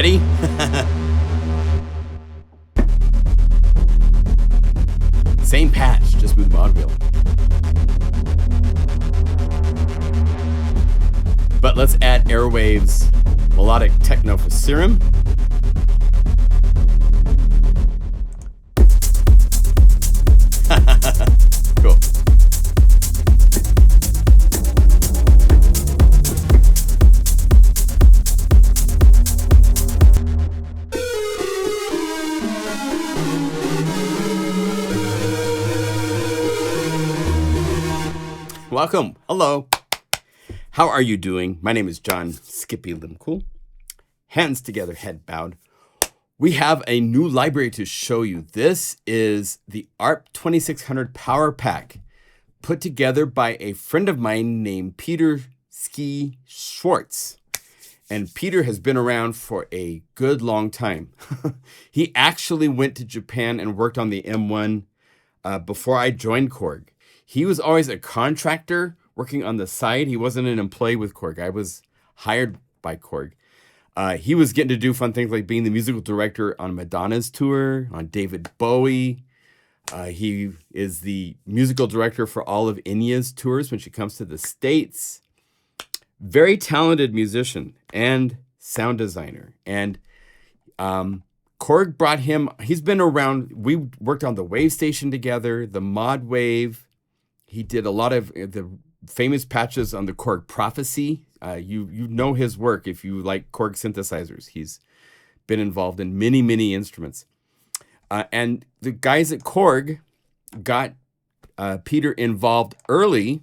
Ready? Same patch, just with mod wheel. But let's add Airwaves melodic techno for Serum. Cool. Welcome. Hello. How are you doing? My name is John Skippy Limcool. Hands together, head bowed. We have a new library to show you. This is the ARP 2600 Power Pack, put together by a friend of mine named Peter Ski Schwartz. And Peter has been around for a good long time. He actually went to Japan and worked on the M1 before I joined Korg. He was always a contractor working on the side. He wasn't an employee with Korg. I was hired by Korg. He was getting to do fun things like being the musical director on Madonna's tour, on David Bowie. He is the musical director for all of Enya's tours when she comes to the States. Very talented musician and sound designer. And Korg brought him, he's been around, we worked on the Wave Station together, the Mod Wave. He did a lot of the famous patches on the Korg Prophecy. You know his work if you like Korg synthesizers. He's been involved in many, many instruments. And the guys at Korg got Peter involved early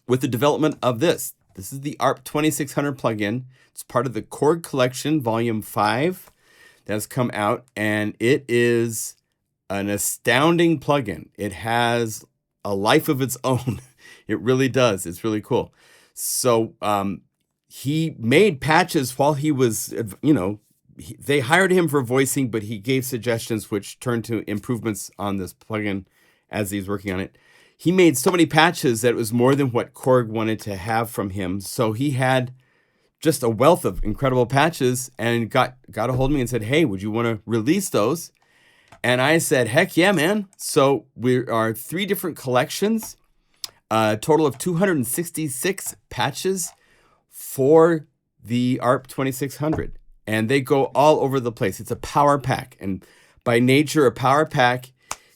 with the development of this. This is the ARP 2600 plugin. It's part of the Korg Collection, Volume 5, that's come out. And it is an astounding plugin. It has a life of its own. It really does. It's really cool. So he made patches while he was, they hired him for voicing, but he gave suggestions which turned to improvements on this plugin as he's working on it. He made so many patches that it was more than what Korg wanted to have from him. So he had just a wealth of incredible patches and got a hold of me and said, hey, would you want to release those? And I said, heck yeah, man. So we are 3 different collections, a total of 266 patches for the ARP 2600. And they go all over the place. It's a power pack. And by nature, a power pack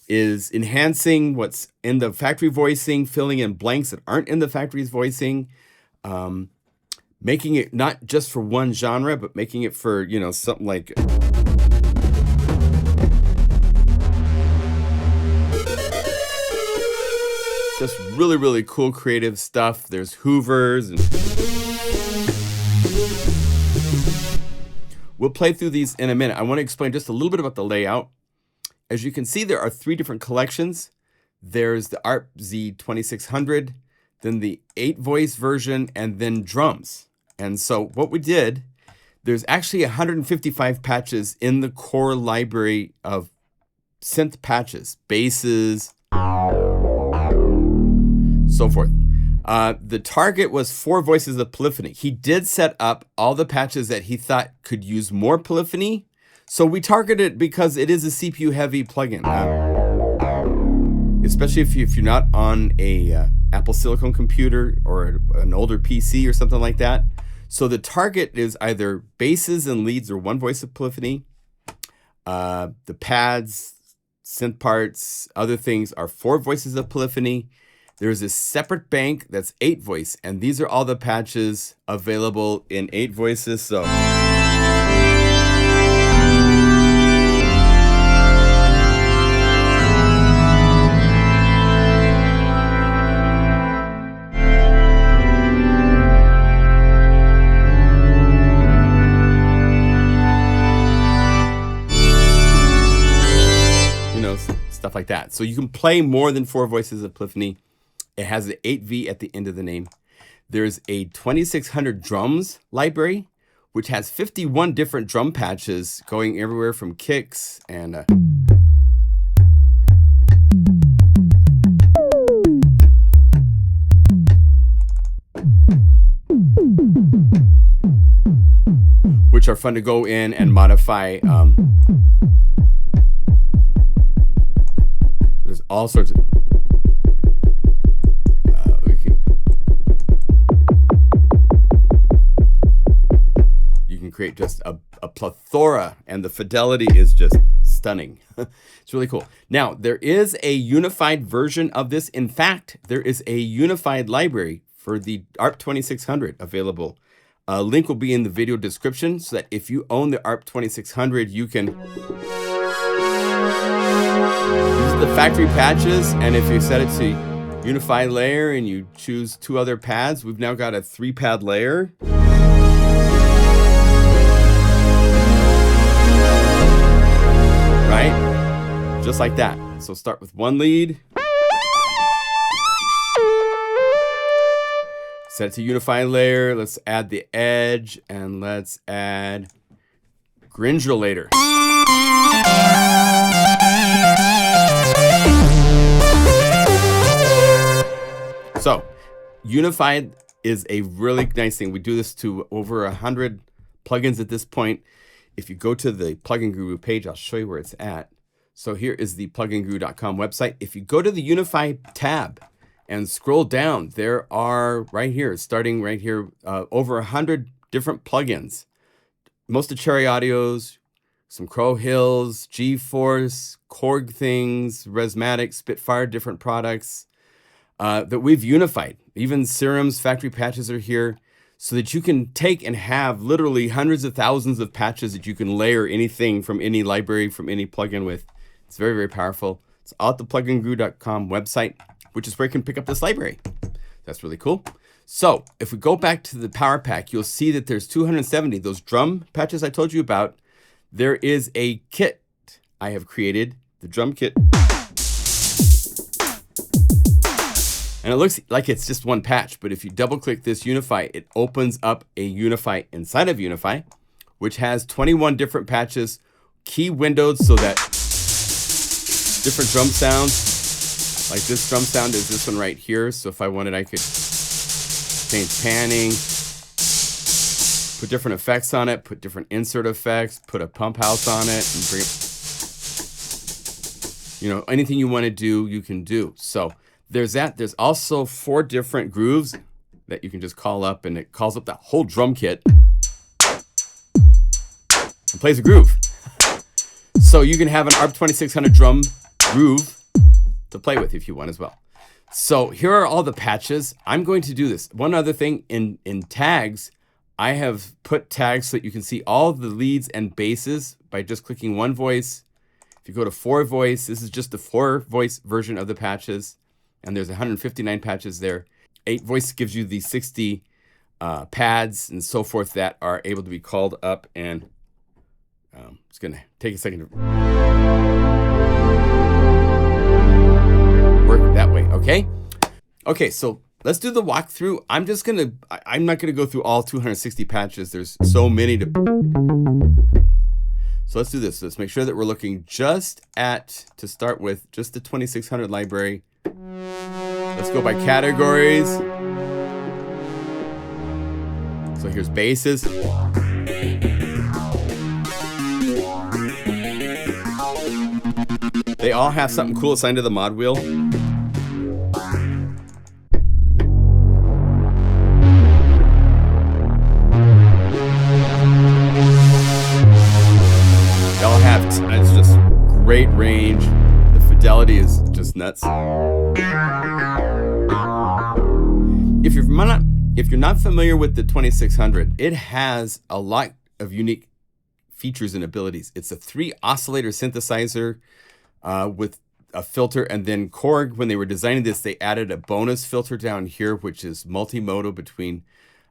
is enhancing what's in the factory voicing, filling in blanks that aren't in the factory's voicing, making it not just for one genre, but making it for, something like... just really, really cool creative stuff. There's Hoovers. And we'll play through these in a minute. I want to explain just a little bit about the layout. As you can see, there are 3 different collections. There's the ARP Z2600, then the 8-voice version, and then drums. And so what we did, there's actually 155 patches in the core library of synth patches, basses, so forth. The target was 4 voices of polyphony. He did set up all the patches that he thought could use more polyphony. So we targeted it because it is a CPU heavy plugin. Especially if you're not on a Apple Silicon computer or an older PC or something like that. So the target is either basses and leads or 1 voice of polyphony. The pads, synth parts, other things are 4 voices of polyphony. There's a separate bank that's 8 voice, and these are all the patches available in 8 voices. So stuff like that. So you can play more than 4 voices of polyphony. It has the 8V at the end of the name. There's a 2600 drums library, which has 51 different drum patches going everywhere from kicks and which are fun to go in and modify. There's all sorts of... you can create just a plethora, and the fidelity is just stunning. It's really cool. Now, there is a unified version of this. In fact, there is a unified library for the ARP 2600 available. A link will be in the video description so that if you own the ARP 2600, you can use the factory patches. And if you set it to Unify layer and you choose 2 other pads, we've now got a 3-pad layer. Right? Just like that. So start with 1 lead. Set it to Unify layer. Let's add the edge and let's add granulator. So Unified is a really nice thing. We do this to over 100 plugins at this point. If you go to the Plugin Guru page, I'll show you where it's at. So here is the pluginguru.com website. If you go to the Unify tab and scroll down, there are right here, starting right here, over 100 different plugins. Most of Cherry Audio's, some Crow Hills, G-Force, Korg things, RHYTHMIC, Spitfire, different products that we've unified. Even Serum's factory patches are here, so that you can take and have literally hundreds of thousands of patches that you can layer anything from any library, from any plugin with. It's very, very powerful. It's out the pluginguru.com website, which is where you can pick up this library. That's really cool. So if we go back to the Power Pack, you'll see that there's 270. Those drum patches I told you about, there is a kit I have created, the drum kit. And it looks like it's just 1 patch, but if you double click this Unify, it opens up a Unify inside of Unify, which has 21 different patches, key windowed so that different drum sounds, like this drum sound is this one right here. So if I wanted, I could change panning, put different effects on it, put different insert effects, put a pump house on it, and bring it, you know, anything you want to do, you can do. So there's that. There's also 4 different grooves that you can just call up, and it calls up that whole drum kit and plays a groove. So you can have an ARP 2600 drum groove to play with if you want as well. So here are all the patches. I'm going to do this. One other thing, in tags, I have put tags so that you can see all the leads and basses by just clicking 1 voice. If you go to 4 voice, this is just the 4 voice version of the patches. And there's 159 patches there. 8 voice gives you the 60 pads and so forth that are able to be called up. And it's going to take a second to work that way, okay? Okay, so let's do the walkthrough. I'm not going to go through all 260 patches. There's so many to... So let's do this. Let's make sure that we're looking just at, to start with, just the 2600 library. Let's go by categories. So here's basses. They all have something cool assigned to the mod wheel. They all have, it's just great range. The fidelity is just nuts. If you're not familiar with the 2600, it has a lot of unique features and abilities. It's a 3 oscillator synthesizer with a filter, and then Korg, when they were designing this, they added a bonus filter down here, which is multimodal between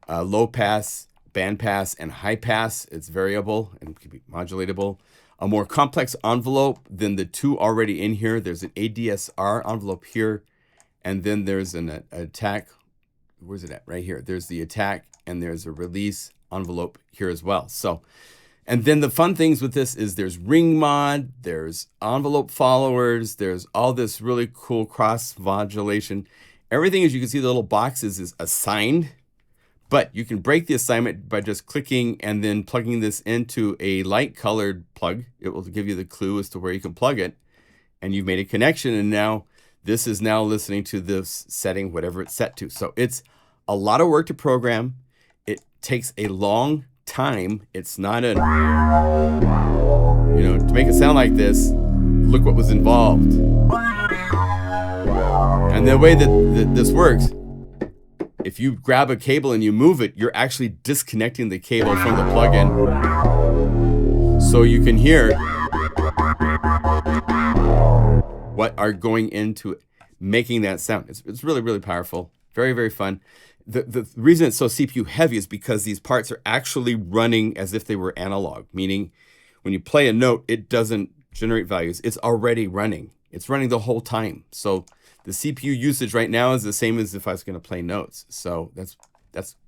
low pass, band pass, and high pass. It's variable and can be modulatable. A more complex envelope than the 2 already in here. There's an ADSR envelope here, and then there's an attack. Where's it at? Right here. There's the attack, and there's a release envelope here as well. So, and then the fun things with this is there's ring mod, there's envelope followers, there's all this really cool cross modulation. Everything, as you can see, the little boxes is assigned But you can break the assignment by just clicking and then plugging this into a light colored plug. It will give you the clue as to where you can plug it. And you've made a connection, and now this is now listening to this setting, whatever it's set to. So it's a lot of work to program. It takes a long time. It's not a, to make it sound like this, look what was involved. And the way that this works, if you grab a cable and you move it, you're actually disconnecting the cable from the plug-in. So you can hear what are going into making that sound. It's really, really powerful. Very, very fun. The reason it's so CPU heavy is because these parts are actually running as if they were analog, meaning when you play a note, it doesn't generate values. It's already running. It's running the whole time. So the CPU usage right now is the same as if I was going to play notes. So that's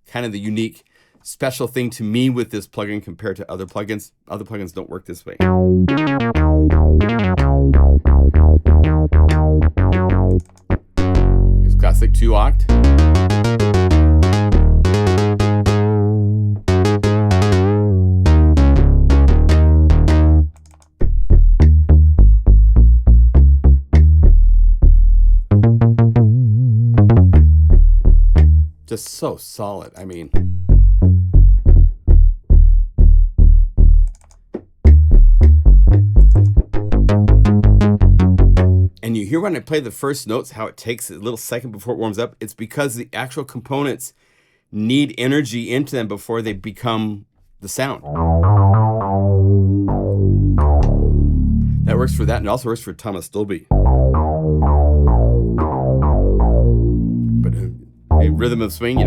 kind of the unique, special thing to me with this plugin compared to other plugins. Other plugins don't work this way. Here's classic 2-oct. Just so solid. I mean, and you hear when I play the first notes how it takes a little second before it warms up. It's because the actual components need energy into them before they become the sound. That works for that, and it also works for Thomas Dolby. But a rhythm of swing,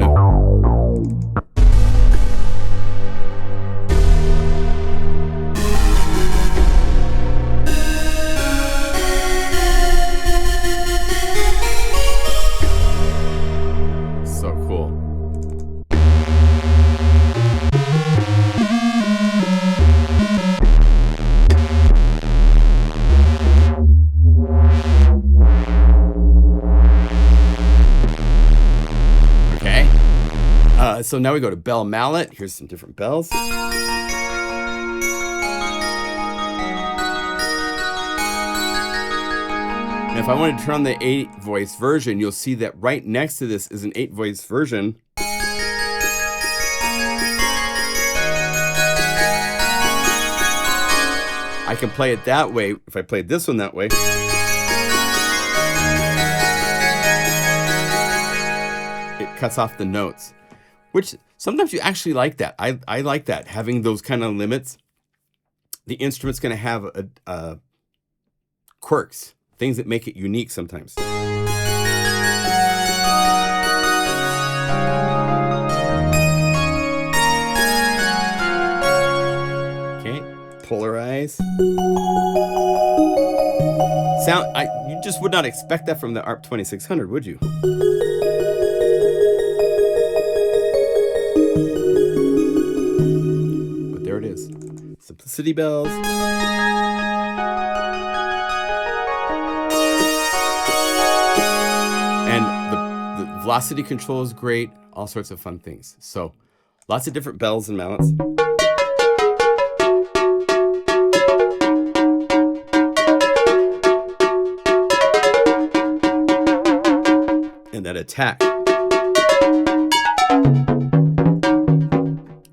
So cool. So now we go to bell mallet. Here's some different bells. Now, if I want to turn on the 8-voice version, you'll see that right next to this is an 8-voice version. I can play it that way. If I played this one that way, it cuts off the notes. Which sometimes you actually like that. I like that, having those kind of limits. The instrument's going to have quirks, things that make it unique sometimes. Okay, polarize. Sound. You just would not expect that from the ARP 2600, would you? There it is. Simplicity bells. And the velocity control is great. All sorts of fun things. So lots of different bells and mallets. And that attack.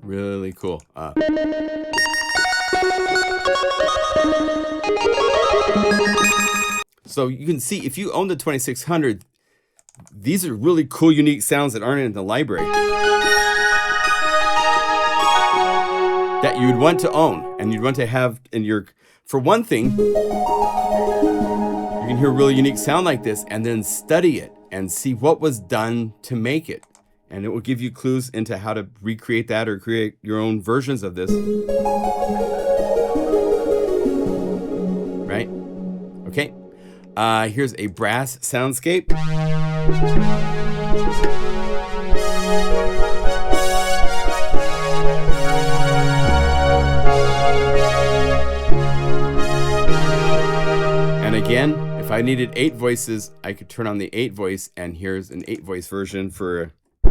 Really cool. So you can see, if you own the 2600, these are really cool, unique sounds that aren't in the library that you'd want to own and you'd want to have in your, for one thing, you can hear a really unique sound like this and then study it and see what was done to make it. And it will give you clues into how to recreate that or create your own versions of this. Right? Okay. Here's a brass soundscape. And again, if I needed 8 voices, I could turn on the 8-voice, and here's an 8-voice version for It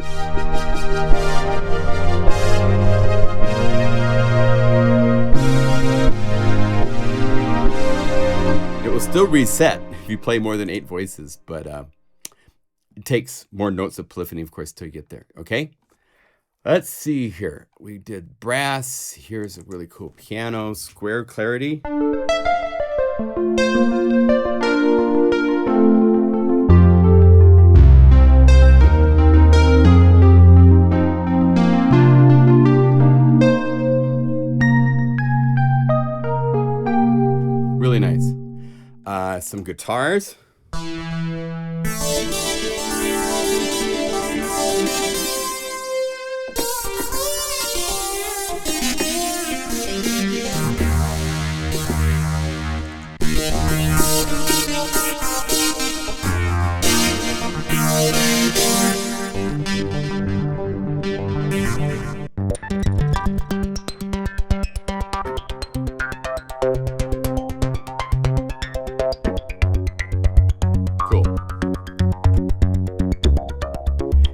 will still reset if you play more than 8 voices, but it takes more notes of polyphony, of course, till you get there, okay? Let's see here. We did brass. Here's a really cool piano, square clarity. Really nice. Some guitars.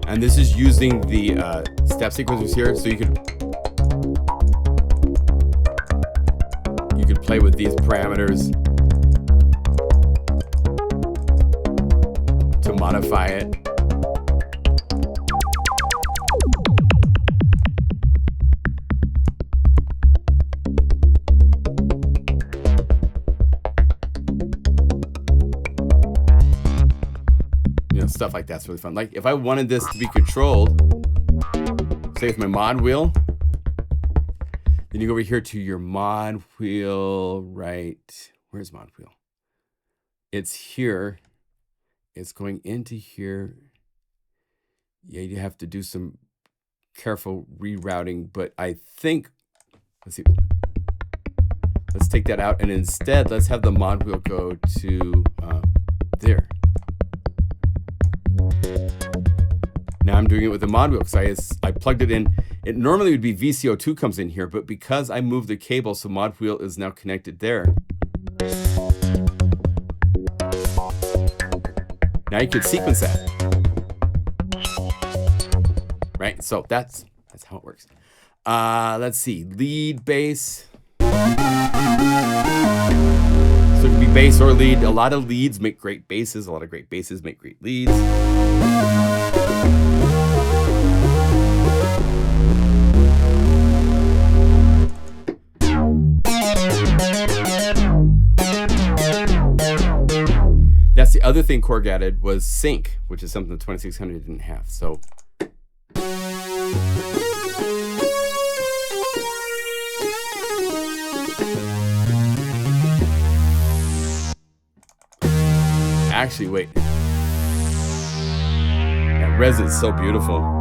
And this is using the step sequencers here, so you could play with these parameters to modify it. Stuff like that's really fun. Like if I wanted this to be controlled, say with my mod wheel, then you go over here to your mod wheel, right? Where's mod wheel? It's here. It's going into here. Yeah, you have to do some careful rerouting, but I think, let's see. Let's take that out, and instead, let's have the mod wheel go to there. Now I'm doing it with the mod wheel because I plugged it in. It normally would be VCO2 comes in here, but because I moved the cable, so mod wheel is now connected there. Now you can sequence that. Right? So that's how it works. Let's see. Lead, bass. So it can be bass or lead. A lot of leads make great basses. A lot of great basses make great leads. That's the other thing Korg added was sync, which is something the 2600 didn't have. So actually, wait. That resonance is so beautiful.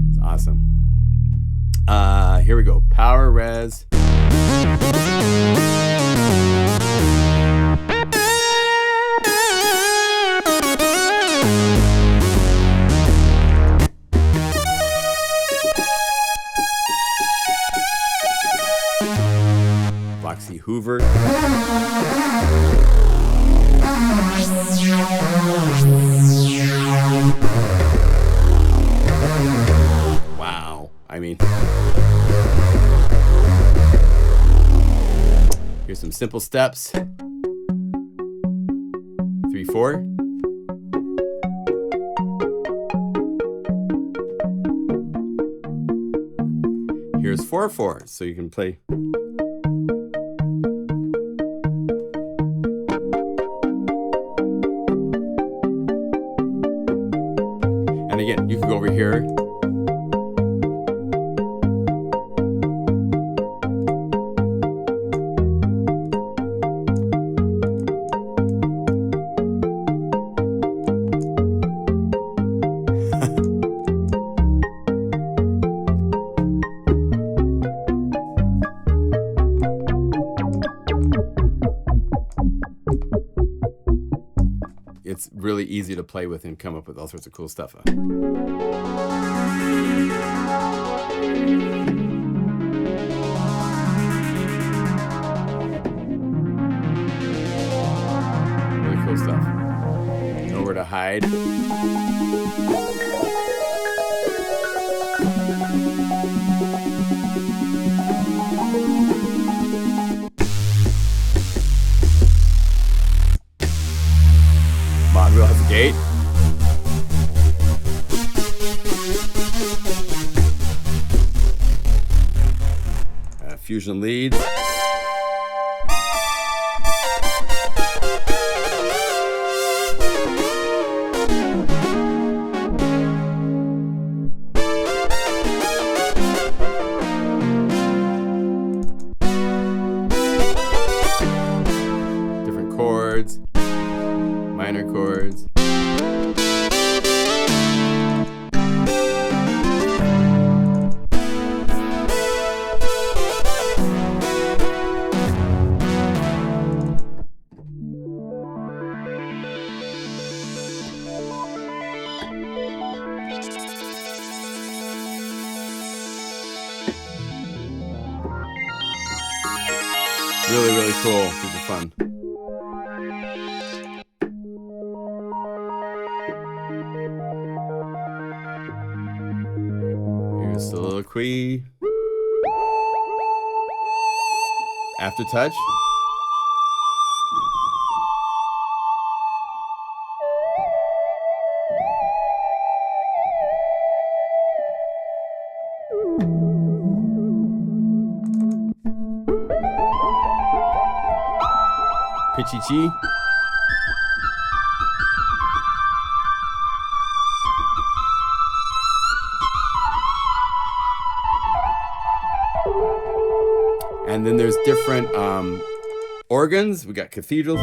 It's awesome. Here we go. Power res. Hoover. Wow. I mean, here's some simple steps. 3, 4. Here's 4, 4. So you can play. And again, you can go over here. It's really easy to play with and come up with all sorts of cool stuff. Really cool stuff. Nowhere to hide. Monreal has a gate. Fusion leads. Different chords, minor chords. Really, really cool. Super fun. Here's soliloquy. Aftertouch. Pitchy Chi. And then there's different organs. We got cathedrals.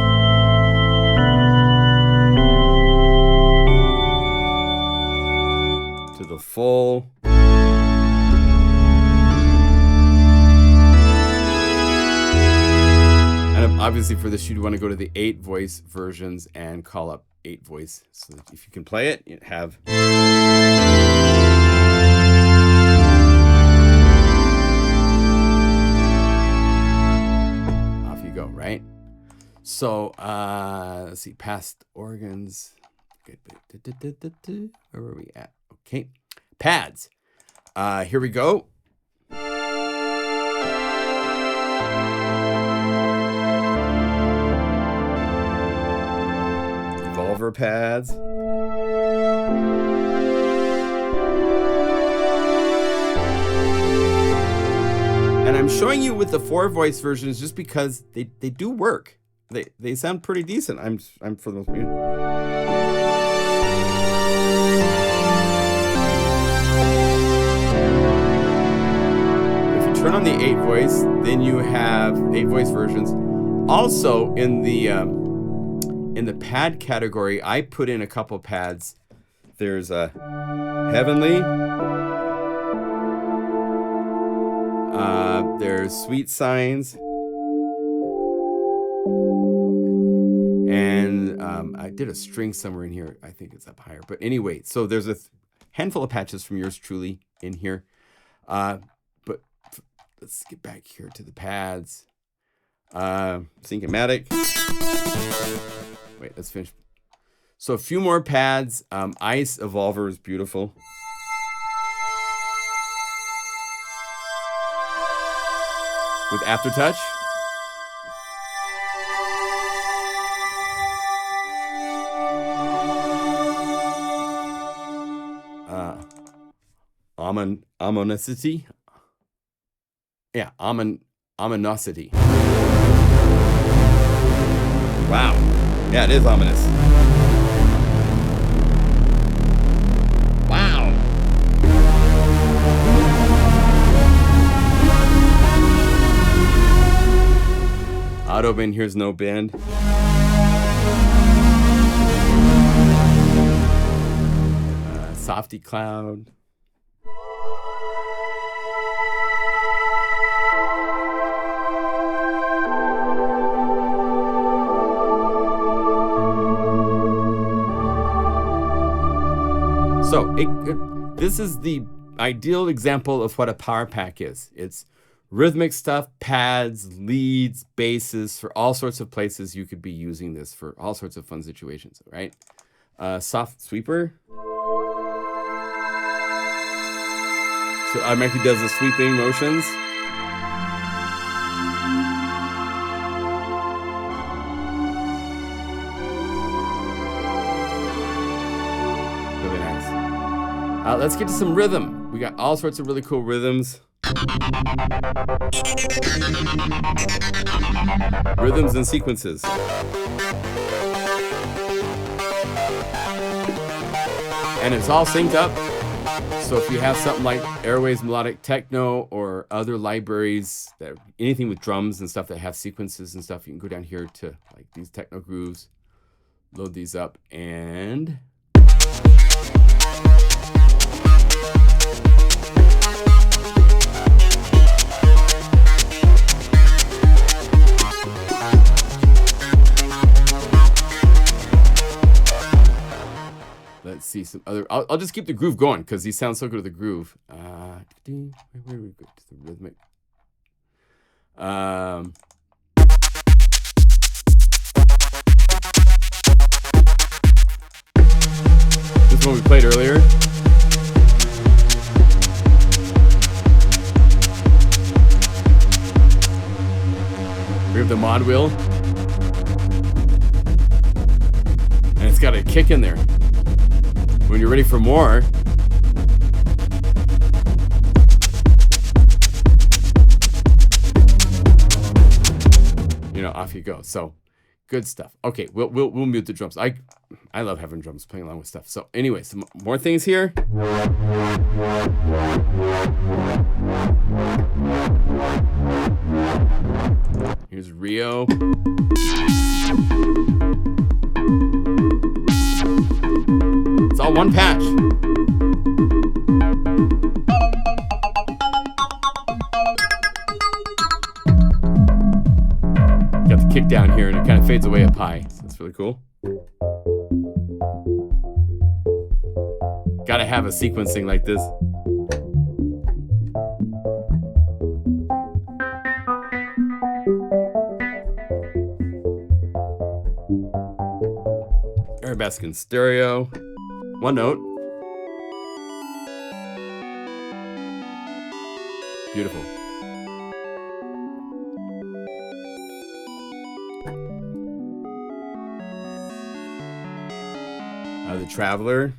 To the full. And obviously for this, you'd want to go to the 8-voice versions and call up 8-voice. So that if you can play it, you have... Off you go, right? So, let's see, past organs. Good. Where were we at? Okay. Pads. Here we go. Evolver pads. And I'm showing you with the 4-voice versions just because they do work. They sound pretty decent. I'm for the most part. If you turn on the 8-voice, then you have 8-voice versions. Also in the pad category, I put in a couple pads. There's a Heavenly. There's Sweet Signs. And I did a string somewhere in here. I think it's up higher. But anyway, so there's a handful of patches from yours truly in here. But let's get back here to the pads. Sync-O-Matic. Wait, let's finish. So a few more pads. Ice Evolver is beautiful. With Aftertouch. Ominosity. Yeah, ominosity. Wow. Yeah, it is ominous. Wow. Auto bend, here's no bend. Softy Cloud. So this is the ideal example of what a power pack is. It's rhythmic stuff, pads, leads, basses, for all sorts of places you could be using this for all sorts of fun situations, right? Soft sweeper. So automatically does the sweeping motions. Really nice. Let's get to some rhythm. We got all sorts of really cool rhythms. Rhythms and sequences. And it's all synced up. So if you have something like Airway's Melodic Techno or other libraries, that anything with drums and stuff that have sequences and stuff, you can go down here to like these techno grooves, load these up, and let's see some other. I'll just keep the groove going because these sound so good with the groove. Where do we go to the rhythmic? This one we played earlier. We have the mod wheel, and it's got a kick in there. When you're ready for more, off you go. So good stuff. Okay, we'll mute the drums. I love having drums playing along with stuff. So anyway, some more things here. Here's Rio. It's all one patch. Got the kick down here and it kind of fades away up high. So that's really cool. Gotta have a sequencing like this. Arabesque stereo. One note. Beautiful. The Traveler.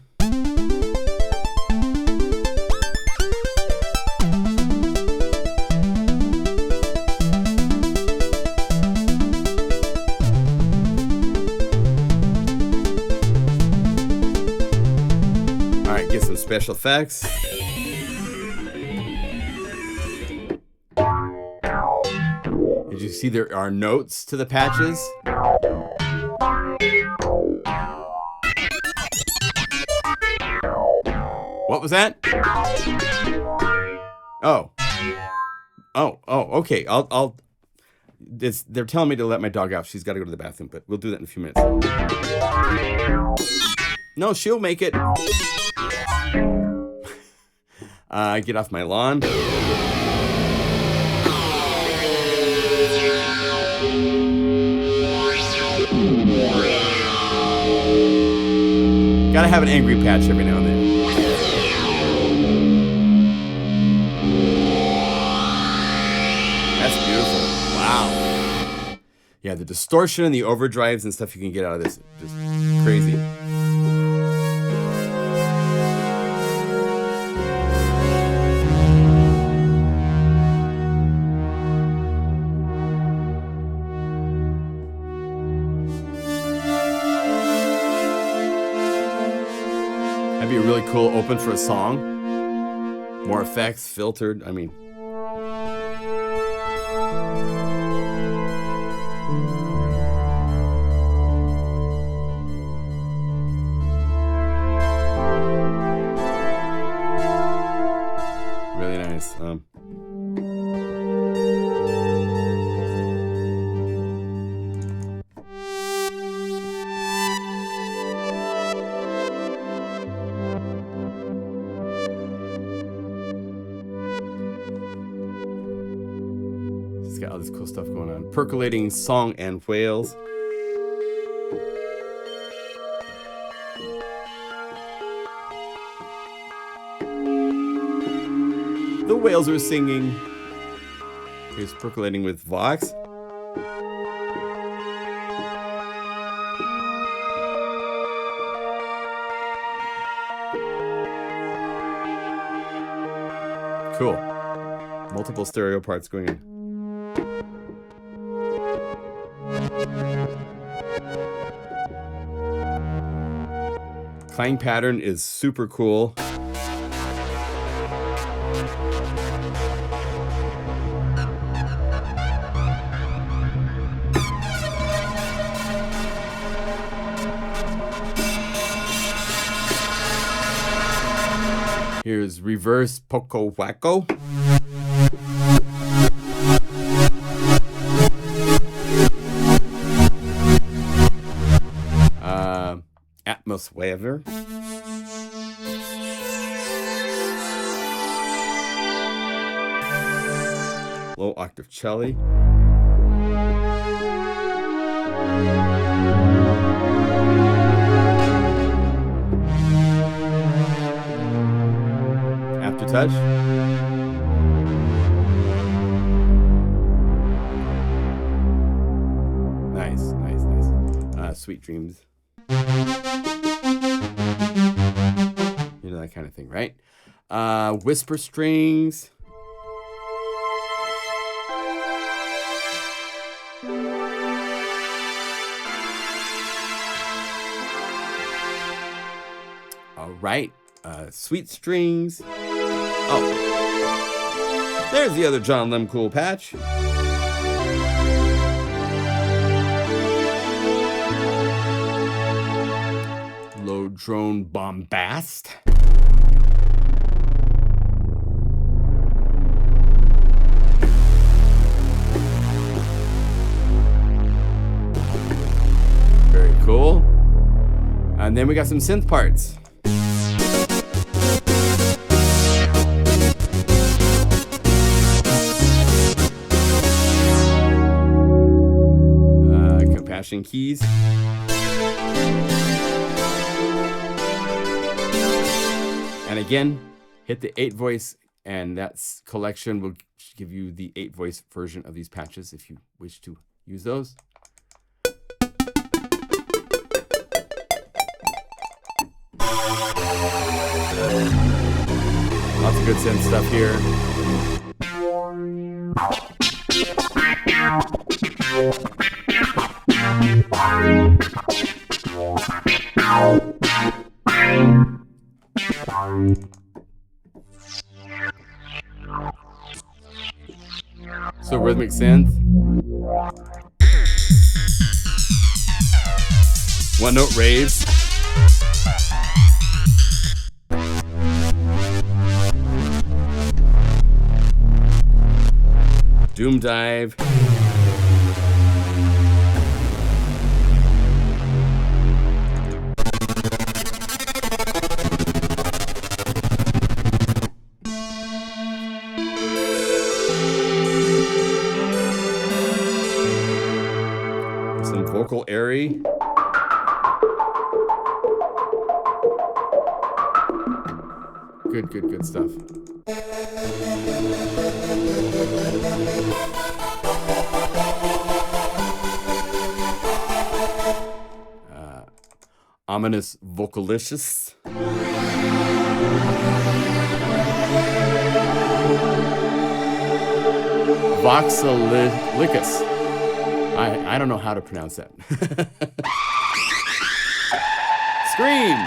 All right, get some special effects. Did you see there are notes to the patches? What was that? Oh, okay. They're telling me to let my dog out. She's got to go to the bathroom, but we'll do that in a few minutes. No, she'll make it. Get off my lawn. Gotta have an angry patch every now and then. That's beautiful. Wow. Yeah, the distortion and the overdrives and stuff you can get out of this, just crazy. That'd be really cool, open for a song. More effects, filtered, I mean. Really nice. got all this cool stuff going on. Percolating song and whales. The whales are singing. Here's percolating with Vox. Cool. Multiple stereo parts going in. Clang pattern is super cool. Here's reverse poco wacko. Atmosphere. Low octave cello. Aftertouch. Nice, nice, nice. Sweet dreams. You know, that kind of thing, right? Whisper strings. All right. Sweet strings. Oh, there's the other John Lemcool patch. Low drone bombast. Very cool. And then we got some synth parts. Compassion keys. And again, hit the 8-voice, and that collection will give you the 8-voice version of these patches if you wish to use those. Lots of good synth stuff here. So rhythmic synth. One note raves. Doom dive. Some vocal Airy. Good stuff. Ominous vocalicious. Voxelicus. I don't know how to pronounce that. Scream.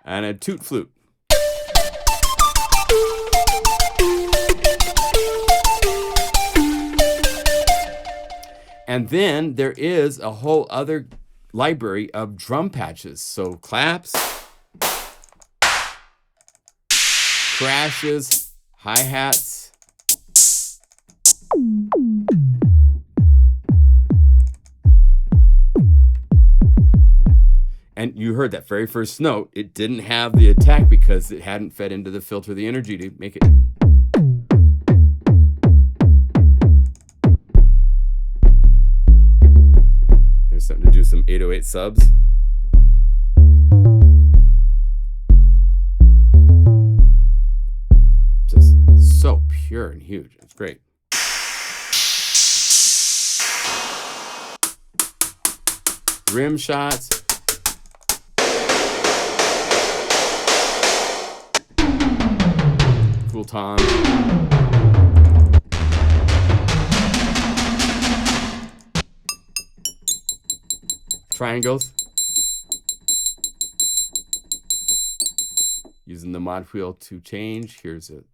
And a toot flute. And then there is a whole other library of drum patches. So claps, crashes, hi-hats. And you heard that very first note, it didn't have the attack because it hadn't fed into the filter the energy to make it 808 subs. Just so pure and huge. It's great. Rim shots. Cool tom. Triangles. Using the mod wheel to change. Here's it.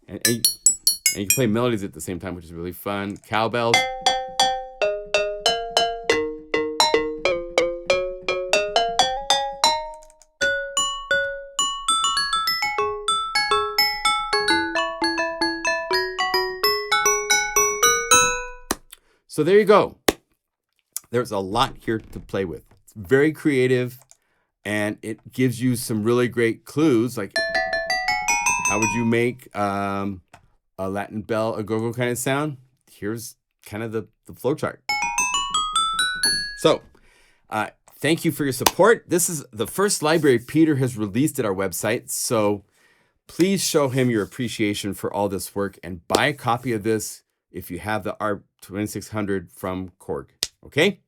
And you can play melodies at the same time, which is really fun. Cowbells. So there you go. There's a lot here to play with. It's very creative, and it gives you some really great clues, like how would you make a Latin bell, a go-go kind of sound? Here's kind of the flow chart. So thank you for your support. This is the first library Peter has released at our website, so please show him your appreciation for all this work and buy a copy of this if you have the ARP 2600 from Korg, okay?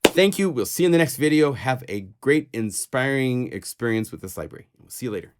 Thank you. We'll see you in the next video. Have a great, inspiring experience with this library. We'll see you later.